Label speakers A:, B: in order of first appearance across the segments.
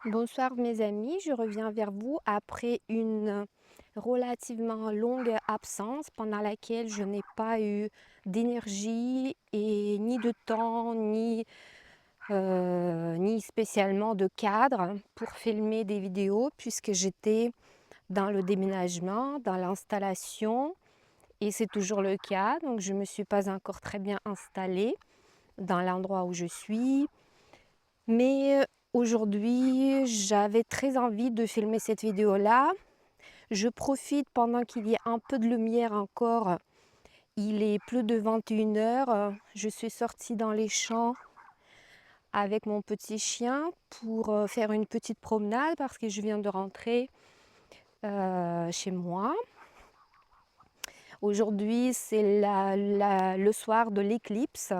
A: Bonsoir mes amis, je reviens vers vous après une relativement longue absence pendant laquelle je n'ai pas eu d'énergie et ni de temps, ni spécialement de cadre pour filmer des vidéos puisque j'étais dans le déménagement, dans l'installation et c'est toujours le cas. Donc je ne me suis pas encore très bien installée dans l'endroit où je suis. Mais aujourd'hui, j'avais très envie de filmer cette vidéo-là. Je profite pendant qu'il y a un peu de lumière encore. Il est plus de 21 heures. Je suis sortie dans les champs avec mon petit chien pour faire une petite promenade parce que je viens de rentrer chez moi. Aujourd'hui, c'est le soir de l'éclipse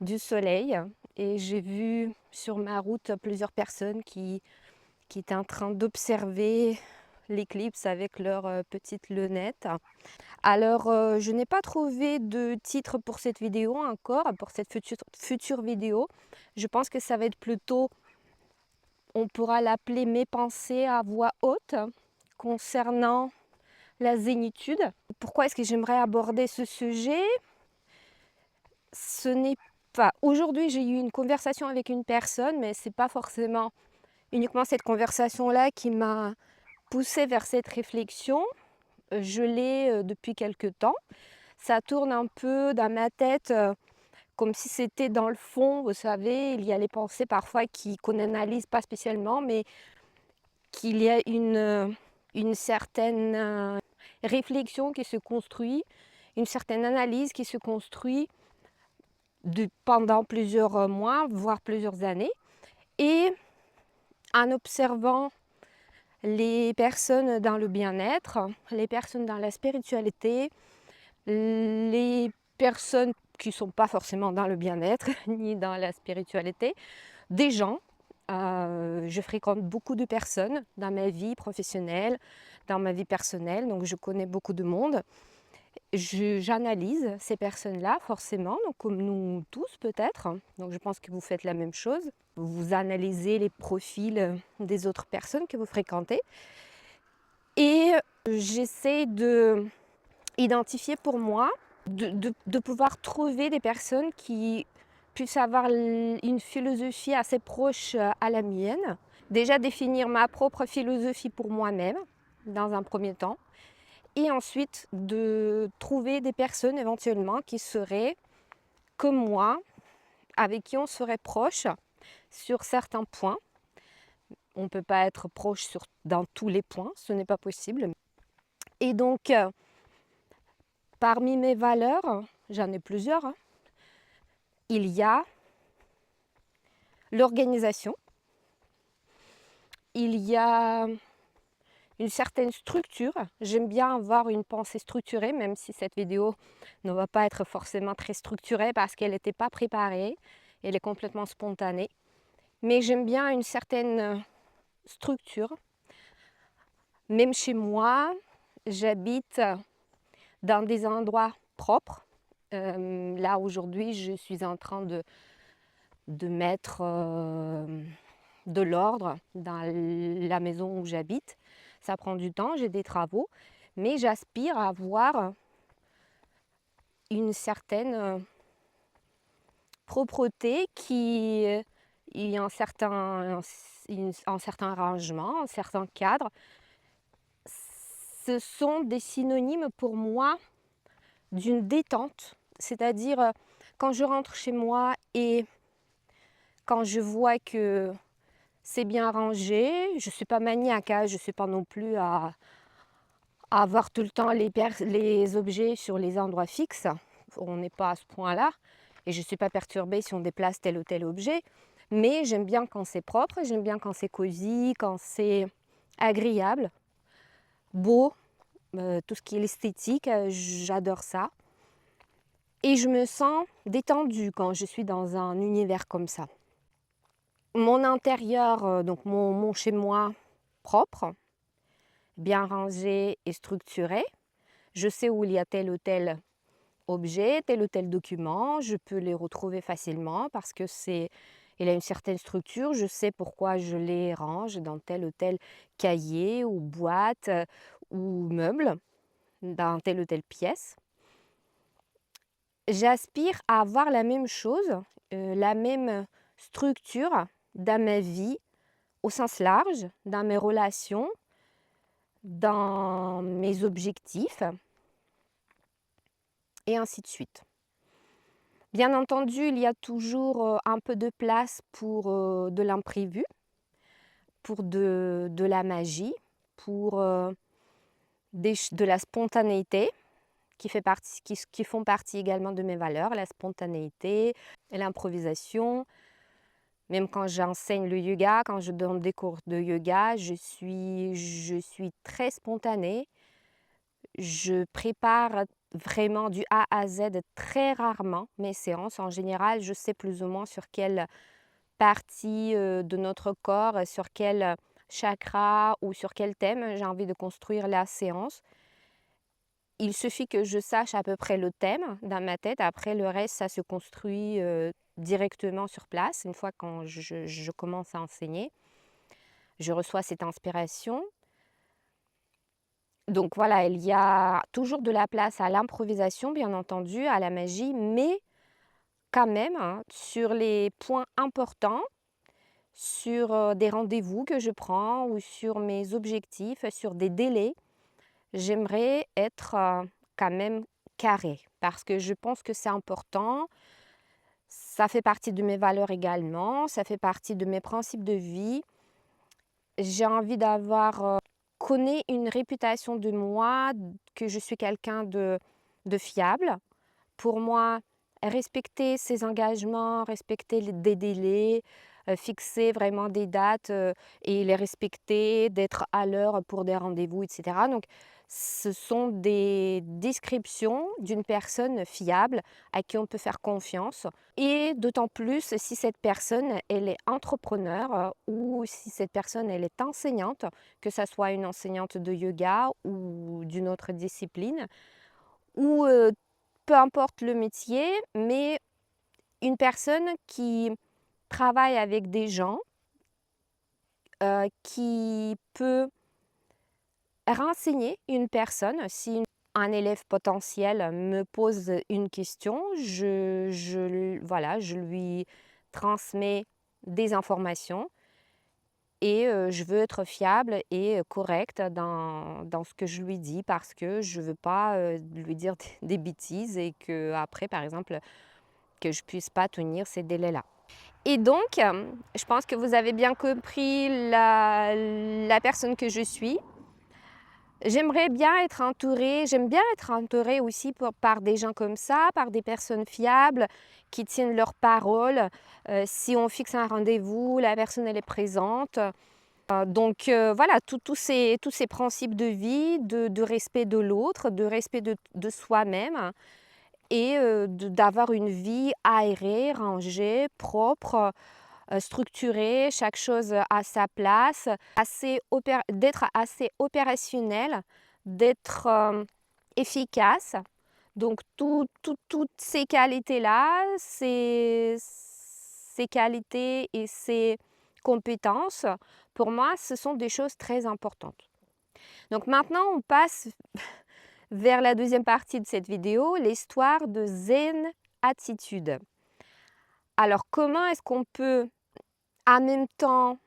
A: du soleil et j'ai vu sur ma route plusieurs personnes qui étaient en train d'observer l'éclipse avec leurs petites lunettes. Alors, je n'ai pas trouvé de titre pour cette vidéo encore, pour cette future vidéo. Je pense que ça va être plutôt, on pourra l'appeler mes pensées à voix haute concernant la zénitude. Pourquoi est-ce que j'aimerais aborder ce sujet? Ce n'est pas... Aujourd'hui, j'ai eu une conversation avec une personne, mais ce n'est pas forcément uniquement cette conversation-là qui m'a poussée vers cette réflexion. Je l'ai depuis quelque temps. Ça tourne un peu dans ma tête comme si c'était dans le fond, vous savez, il y a les pensées parfois qu'on n'analyse pas spécialement, mais qu'il y a une certaine réflexion qui se construit, une certaine analyse qui se construit pendant plusieurs mois, voire plusieurs années. Et en observant les personnes dans le bien-être, les personnes dans la spiritualité, les personnes qui ne sont pas forcément dans le bien-être ni dans la spiritualité, des gens. Je fréquente beaucoup de personnes dans ma vie professionnelle, dans ma vie personnelle, donc je connais beaucoup de monde. J'analyse ces personnes-là forcément, donc comme nous tous peut-être. Donc je pense que vous faites la même chose. Vous analysez les profils des autres personnes que vous fréquentez. Et j'essaie de identifier pour moi, de pouvoir trouver des personnes qui puissent avoir une philosophie assez proche à la mienne. Déjà définir ma propre philosophie pour moi-même, dans un premier temps. Et ensuite de trouver des personnes éventuellement qui seraient comme moi, avec qui on serait proche sur certains points. On ne peut pas être proche dans tous les points, ce n'est pas possible. Et donc, parmi mes valeurs, j'en ai plusieurs, hein, il y a l'organisation, il y a une certaine structure. J'aime bien avoir une pensée structurée, même si cette vidéo ne va pas être forcément très structurée parce qu'elle n'était pas préparée, elle est complètement spontanée. Mais j'aime bien une certaine structure. Même chez moi, j'habite dans des endroits propres. Là, aujourd'hui, je suis en train de mettre de l'ordre dans la maison où j'habite. Ça prend du temps, j'ai des travaux, mais j'aspire à avoir une certaine propreté il y a un certain arrangement, un certain cadre. Ce sont des synonymes pour moi d'une détente, c'est-à-dire quand je rentre chez moi et quand je vois que c'est bien rangé, je ne suis pas maniaque, hein, je ne suis pas non plus à avoir tout le temps les objets sur les endroits fixes, on n'est pas à ce point-là, et je ne suis pas perturbée si on déplace tel ou tel objet, mais j'aime bien quand c'est propre, j'aime bien quand c'est cosy, quand c'est agréable, beau, tout ce qui est l'esthétique, j'adore ça. Et je me sens détendue quand je suis dans un univers comme ça. Mon intérieur, donc mon chez-moi propre, bien rangé et structuré. Je sais où il y a tel ou tel objet, tel ou tel document. Je peux les retrouver facilement parce que c'est il a une certaine structure, je sais pourquoi je les range dans tel ou tel cahier ou boîte ou meuble, dans telle ou telle pièce. J'aspire à avoir la même chose, la même structure dans ma vie au sens large, dans mes relations, dans mes objectifs et ainsi de suite. Bien entendu, il y a toujours un peu de place pour de l'imprévu, pour de la magie, pour de la spontanéité qui font partie également de mes valeurs, la spontanéité et l'improvisation. Même quand j'enseigne le yoga, quand je donne des cours de yoga, je suis très spontanée. Je prépare vraiment du A à Z très rarement mes séances. En général, je sais plus ou moins sur quelle partie de notre corps, sur quel chakra ou sur quel thème j'ai envie de construire la séance. Il suffit que je sache à peu près le thème dans ma tête. Après, le reste, ça se construit directement sur place. Une fois quand je commence à enseigner, je reçois cette inspiration. Donc voilà, il y a toujours de la place à l'improvisation, bien entendu, à la magie, mais quand même, hein, sur les points importants, sur des rendez-vous que je prends ou sur mes objectifs, sur des délais, j'aimerais être quand même carrée parce que je pense que c'est important. Ça fait partie de mes valeurs également, ça fait partie de mes principes de vie. J'ai envie d'avoir connaît une réputation de moi, que je suis quelqu'un de fiable. Pour moi, respecter ses engagements, respecter des délais, fixer vraiment des dates et les respecter, d'être à l'heure pour des rendez-vous, etc. Donc, ce sont des descriptions d'une personne fiable à qui on peut faire confiance. Et d'autant plus si cette personne, elle est entrepreneur ou si cette personne, elle est enseignante, que ce soit une enseignante de yoga ou d'une autre discipline, ou peu importe le métier, mais une personne qui travaille avec des gens, qui peut renseigner une personne. Si un élève potentiel me pose une question, voilà, je lui transmets des informations et je veux être fiable et correcte dans ce que je lui dis parce que je ne veux pas lui dire des bêtises et qu'après, par exemple, que je ne puisse pas tenir ces délais-là. Et donc, je pense que vous avez bien compris la personne que je suis. J'aimerais bien être entourée, j'aime bien être entourée aussi par des gens comme ça, par des personnes fiables qui tiennent leur parole. Si on fixe un rendez-vous, la personne elle est présente. Donc voilà, tous ces principes de vie, de respect de l'autre, de respect de soi-même et d'avoir une vie aérée, rangée, propre, structurée, chaque chose à sa place, d'être assez opérationnel, d'être efficace. Donc toutes ces qualités-là, ces qualités et ces compétences, pour moi, ce sont des choses très importantes. Donc maintenant, on passe vers la deuxième partie de cette vidéo, l'histoire de Zen Attitude. Alors, comment est-ce qu'on peut en même temps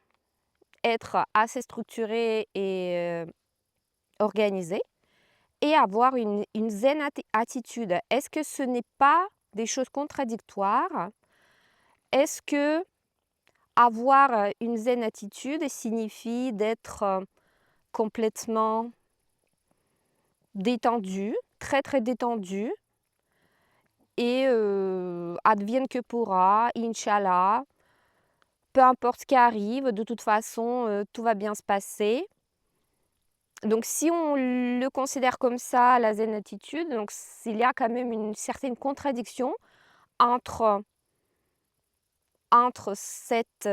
A: être assez structuré et organisé et avoir une zen attitude? Est-ce que ce n'est pas des choses contradictoires? Est-ce que avoir une zen attitude signifie d'être complètement détendu, très très détendu et advienne que pourra, Inch'Allah, peu importe ce qui arrive, de toute façon, tout va bien se passer. Donc si on le considère comme ça, la zen attitude, donc il y a quand même une certaine contradiction entre cette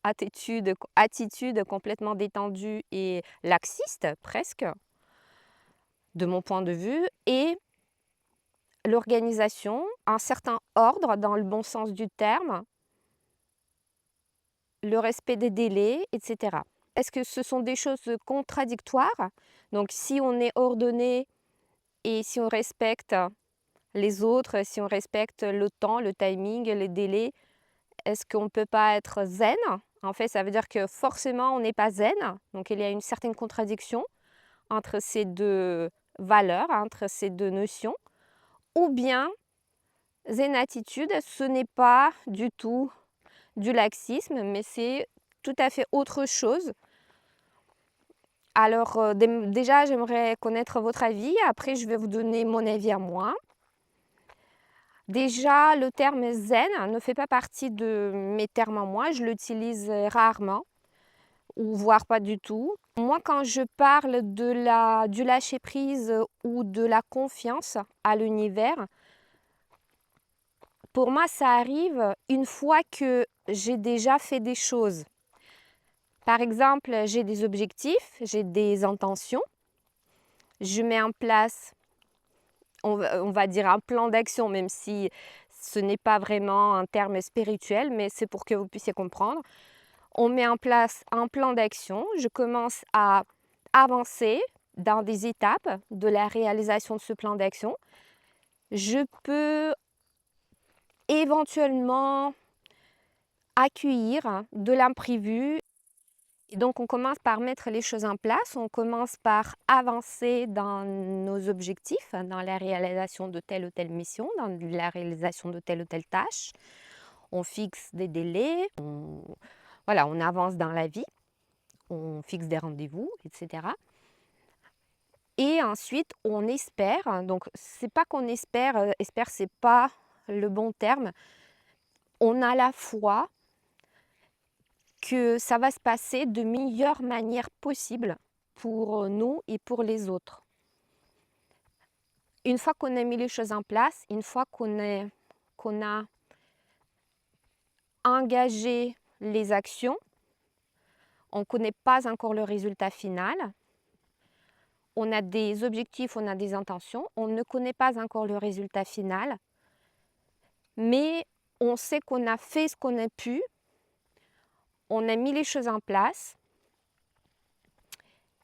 A: attitude complètement détendue et laxiste presque, de mon point de vue, et l'organisation, un certain ordre dans le bon sens du terme, le respect des délais, etc. Est-ce que ce sont des choses contradictoires? Donc si on est ordonné et si on respecte les autres, si on respecte le temps, le timing, les délais, est-ce qu'on ne peut pas être zen? En fait, ça veut dire que forcément, on n'est pas zen. Donc, il y a une certaine contradiction entre ces deux valeurs, entre ces deux notions. Ou bien, zen attitude, ce n'est pas du tout du laxisme, mais c'est tout à fait autre chose. Alors, déjà, j'aimerais connaître votre avis. Après, je vais vous donner mon avis à moi. Déjà, le terme zen ne fait pas partie de mes termes à moi. Je l'utilise rarement ou voire pas du tout. Moi, quand je parle du lâcher-prise ou de la confiance à l'univers, pour moi, ça arrive une fois que j'ai déjà fait des choses. Par exemple, j'ai des objectifs, j'ai des intentions. Je mets en place, on va dire, un plan d'action, même si ce n'est pas vraiment un terme spirituel, mais c'est pour que vous puissiez comprendre. On met en place un plan d'action. Je commence à avancer dans des étapes de la réalisation de ce plan d'action. Je peux éventuellement accueillir de l'imprévu. Et donc, on commence par mettre les choses en place, on commence par avancer dans nos objectifs, dans la réalisation de telle ou telle mission, dans la réalisation de telle ou telle tâche. On fixe des délais, voilà, on avance dans la vie, on fixe des rendez-vous, etc. Et ensuite, on espère, donc c'est pas qu'on espère, espère c'est pas le bon terme, on a la foi que ça va se passer de meilleure manière possible pour nous et pour les autres. Une fois qu'on a mis les choses en place, une fois qu'on a engagé les actions, on ne connaît pas encore le résultat final. On a des objectifs, on a des intentions, on ne connaît pas encore le résultat final, mais on sait qu'on a fait ce qu'on a pu, on a mis les choses en place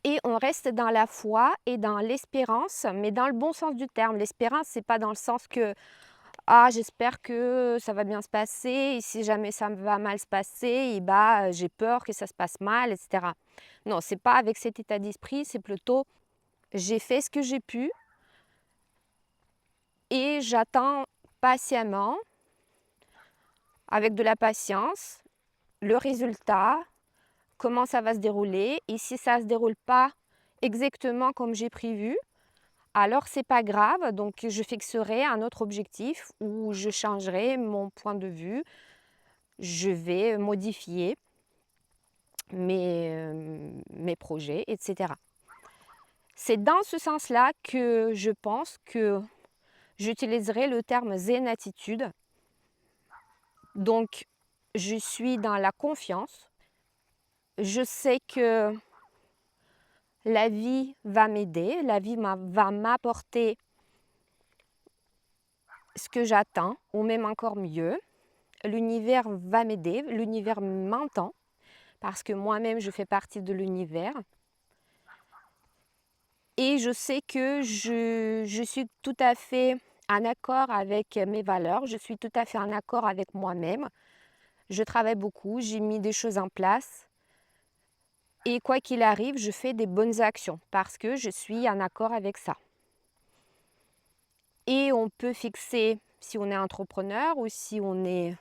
A: et on reste dans la foi et dans l'espérance, mais dans le bon sens du terme. L'espérance, c'est pas dans le sens que ah, j'espère que ça va bien se passer et si jamais ça va mal se passer, et bah, j'ai peur que ça se passe mal, etc. Non, c'est pas avec cet état d'esprit, c'est plutôt j'ai fait ce que j'ai pu et j'attends patiemment, avec de la patience, le résultat, comment ça va se dérouler. Et si ça ne se déroule pas exactement comme j'ai prévu, alors c'est pas grave. Donc je fixerai un autre objectif ou je changerai mon point de vue. Je vais modifier mes projets, etc. C'est dans ce sens-là que je pense que j'utiliserai le terme zen attitude. Donc, je suis dans la confiance. Je sais que la vie va m'aider, la vie va m'apporter ce que j'attends, ou même encore mieux. L'univers va m'aider, l'univers m'entend, parce que moi-même, je fais partie de l'univers. Et je sais que je suis tout à fait en accord avec mes valeurs, je suis tout à fait en accord avec moi-même. Je travaille beaucoup, j'ai mis des choses en place. Et quoi qu'il arrive, je fais des bonnes actions parce que je suis en accord avec ça. Et on peut fixer, si on est entrepreneur ou si on est,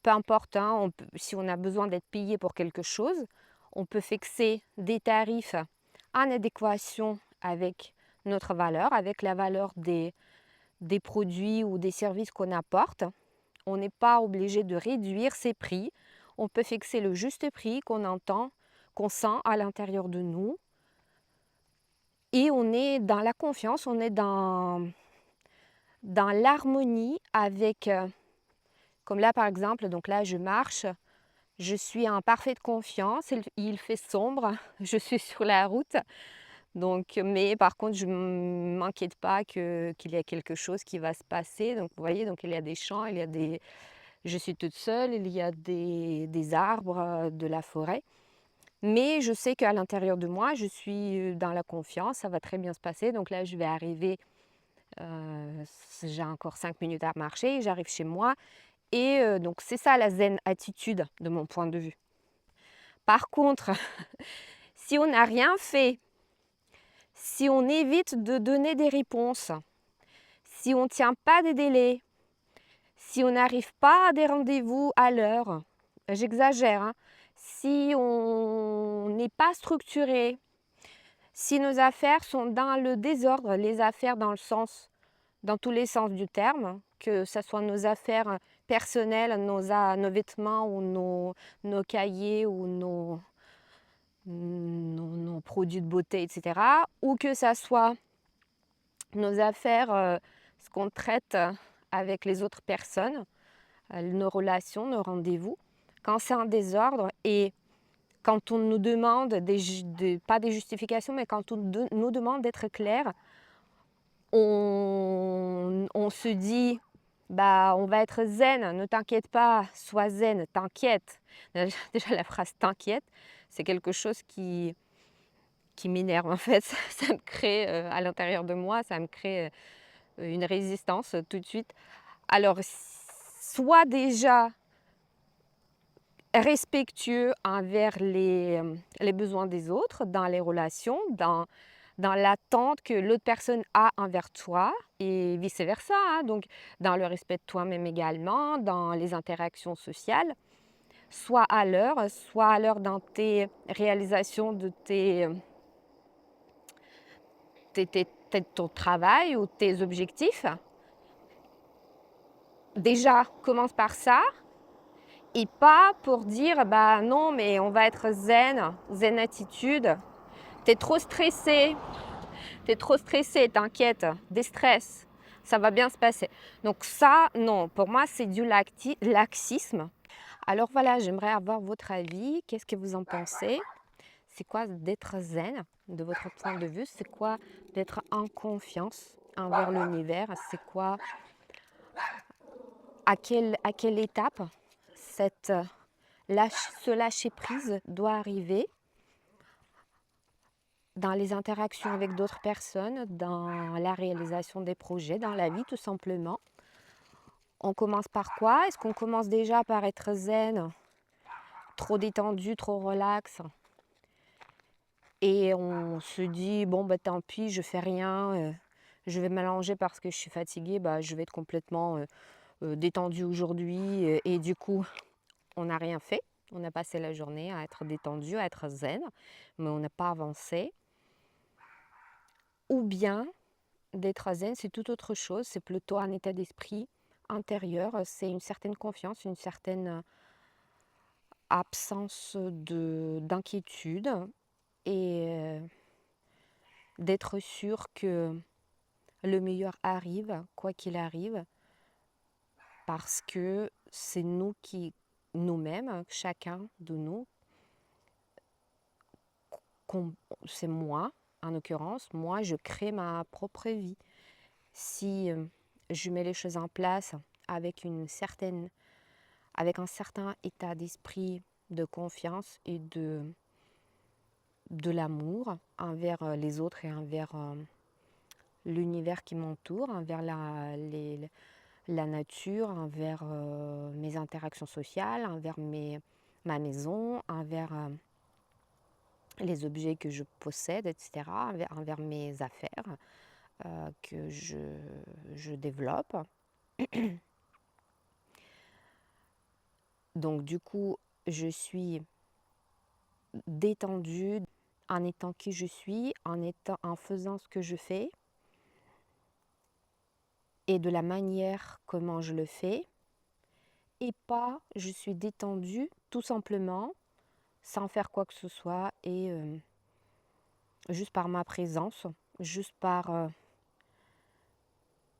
A: peu importe, hein, si on a besoin d'être payé pour quelque chose, on peut fixer des tarifs en adéquation avec notre valeur, avec la valeur des produits ou des services qu'on apporte. On n'est pas obligé de réduire ses prix. On peut fixer le juste prix qu'on entend, qu'on sent à l'intérieur de nous. Et on est dans la confiance, on est dans l'harmonie avec, comme là par exemple, donc là je marche, je suis en parfaite confiance, il fait sombre, je suis sur la route. Donc, mais par contre, je ne m'inquiète pas qu'il y a quelque chose qui va se passer. Donc, vous voyez, donc il y a des champs, il y a des Je suis toute seule, il y a des arbres, de la forêt. Mais je sais qu'à l'intérieur de moi, je suis dans la confiance, ça va très bien se passer. Donc là, je vais arriver, j'ai encore 5 minutes à marcher, j'arrive chez moi. Et donc c'est ça la zen attitude de mon point de vue. Par contre, si on n'a rien fait, si on évite de donner des réponses, si on ne tient pas des délais, si on n'arrive pas à des rendez-vous à l'heure, j'exagère, hein, si on n'est pas structuré, si nos affaires sont dans le désordre, les affaires dans tous les sens du terme, que ce soit nos affaires personnelles, nos vêtements ou nos cahiers ou nos produits de beauté, etc. Ou que ce soit nos affaires, ce qu'on traite avec les autres personnes, nos relations, nos rendez-vous. Quand c'est en désordre et quand on nous demande, pas des justifications, mais quand on nous demande d'être clair, on se dit, bah, on va être zen, ne t'inquiète pas, sois zen, t'inquiète. Déjà la phrase t'inquiète, c'est quelque chose qui m'énerve en fait. Ça me crée, à l'intérieur de moi, ça me crée une résistance tout de suite. Alors, sois déjà respectueux envers les besoins des autres dans les relations, dans l'attente que l'autre personne a envers toi et vice-versa, hein. Donc, dans le respect de toi-même également, dans les interactions sociales. Sois à l'heure dans tes réalisations de ton travail ou tes objectifs. Déjà, commence par ça. Et pas pour dire, bah non, mais on va être zen attitude. T'es trop stressé, t'inquiète, déstresse, ça va bien se passer. Donc ça, non, pour moi, c'est du laxisme. Alors voilà, j'aimerais avoir votre avis. Qu'est-ce que vous en pensez? C'est quoi d'être zen de votre point de vue? C'est quoi d'être en confiance envers l'univers? C'est quoi, à quelle étape ce lâcher prise doit arriver dans les interactions avec d'autres personnes, dans la réalisation des projets, dans la vie tout simplement. On commence par quoi? Est-ce qu'on commence déjà par être zen, trop détendu, trop relax? Et on se dit, bon, bah, tant pis, je fais rien, je vais m'allonger parce que je suis fatiguée, bah, je vais être complètement détendu aujourd'hui. Et du coup, on n'a rien fait. On a passé la journée à être détendu, à être zen, mais on n'a pas avancé. Ou bien, d'être zen, c'est tout autre chose, c'est plutôt un état d'esprit intérieur, c'est une certaine confiance, une certaine absence d'inquiétude et d'être sûr que le meilleur arrive, quoi qu'il arrive, parce que c'est nous-mêmes, chacun de nous, c'est moi, en l'occurrence, moi je crée ma propre vie. Si je mets les choses en place avec un certain état d'esprit de confiance et de l'amour envers les autres et envers l'univers qui m'entoure, envers la nature, envers mes interactions sociales, envers ma maison, envers les objets que je possède, etc., envers mes affaires que je développe. Donc du coup, je suis détendue en étant qui je suis, en faisant ce que je fais et de la manière comment je le fais. Et pas, je suis détendue tout simplement, sans faire quoi que ce soit et juste par ma présence, juste par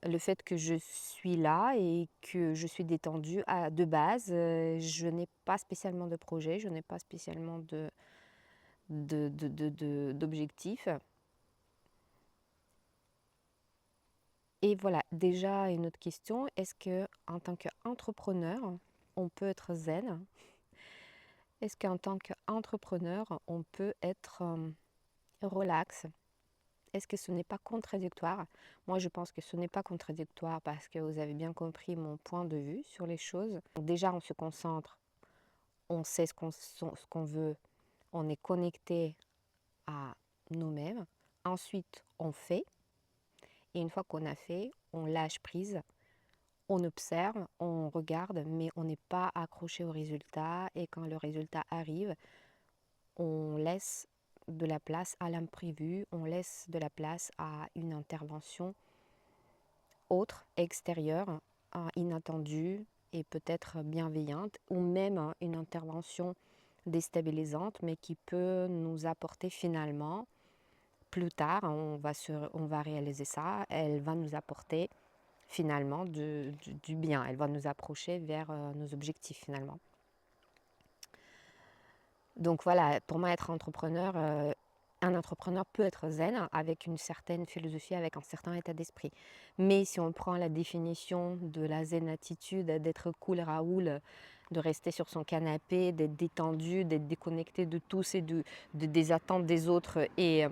A: le fait que je suis là et que je suis détendue de base. Je n'ai pas spécialement de projet, je n'ai pas spécialement d'objectifs. Et voilà, déjà une autre question, est-ce que en tant qu'entrepreneur, on peut être zen? Est-ce qu'en tant qu'entrepreneur, on peut être relax? Est-ce que ce n'est pas contradictoire? Moi, je pense que ce n'est pas contradictoire parce que vous avez bien compris mon point de vue sur les choses. Déjà, on se concentre, on sait ce qu'on veut, on est connecté à nous-mêmes. Ensuite, on fait. Et une fois qu'on a fait, on lâche prise, on observe, on regarde, mais on n'est pas accroché au résultat. Et quand le résultat arrive, on laisse de la place à l'imprévu, on laisse de la place à une intervention autre, extérieure, inattendue et peut-être bienveillante, ou même une intervention déstabilisante, mais qui peut nous apporter finalement, plus tard, on va réaliser ça, elle va nous apporter finalement du bien, elle va nous approcher vers nos objectifs finalement. Donc voilà, pour moi, être entrepreneur, un entrepreneur peut être zen avec une certaine philosophie, avec un certain état d'esprit. Mais si on prend la définition de la zen attitude, d'être cool Raoul, de rester sur son canapé, d'être détendu, d'être déconnecté de tous et des attentes des autres et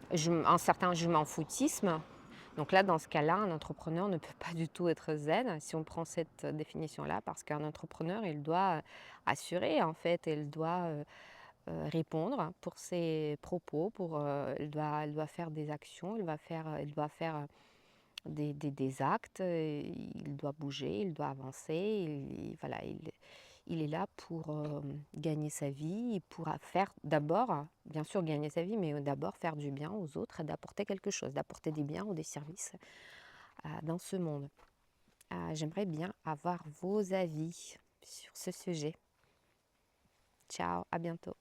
A: un certain je m'en foutisme. Donc là, dans ce cas-là, un entrepreneur ne peut pas du tout être zen si on prend cette définition-là, parce qu'un entrepreneur, il doit assurer en fait, il doit répondre pour ses propos, elle doit faire des actions, il doit faire des actes, il doit bouger, il doit avancer, voilà, il est là pour gagner sa vie, pour faire d'abord, bien sûr gagner sa vie, mais d'abord faire du bien aux autres et d'apporter quelque chose, d'apporter des biens ou des services dans ce monde. J'aimerais bien avoir vos avis sur ce sujet. Ciao, à bientôt.